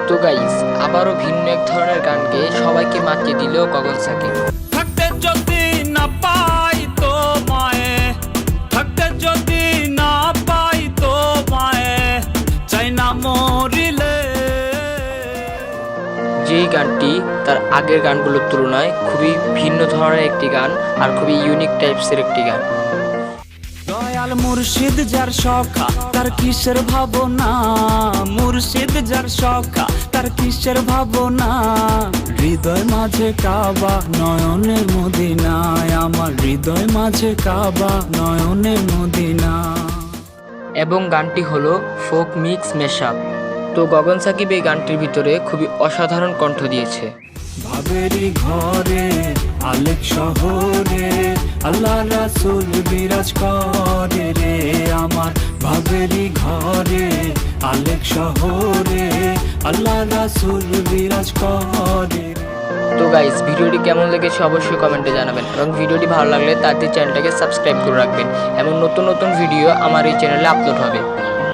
তো গাইস, আবারও ভিন্ন এক ধরনের গান গেয়ে সবাইকে মাতিয়ে দিল গগন সাকিব। থাকতে যদি না পাই তো মায়ে, থাকতে যদি না পাই তো মায়ে, চাই না মরিলে। যেই গানটি তার আগের গানগুলোর তুলনায় খুবই ভিন্ন ধরনের একটি গান আর খুবই ইউনিক টাইপসের একটি গান। দয়াল মুর্শিদ যার সখা তার কিসের ভাবনা, মুর্শিদ যার সখা তার কিসের ভাবনা। হৃদয় মাঝে কাবা নয়নের মদিনায়, আমার হৃদয় মাঝে কাবা নয়নের মদিনা। এবং গানটি হলো ফোক মিক্স মেশআপ। তো গগন সাকিব এই গানটির ভিতরে খুবই অসাধারণ কণ্ঠ দিয়েছে। ভাবেরি ঘরে আলেক শহরে আল্লাহ রাসূল বিরাজ করে রে, আমার ভাবেরি ঘরে আলেক শহরে আল্লাহ রাসূল বিরাজ করে। তো গাইস, ভিডিওটি কেমন লেগেছে অবশ্যই কমেন্টে জানাবেন এবং ভিডিওটি ভালো লাগলে তাড়াতাড়ি চ্যানেলটাকে সাবস্ক্রাইব করে রাখবেন। এমন নতুন নতুন ভিডিও আমার এই চ্যানেলে আপলোড হবে।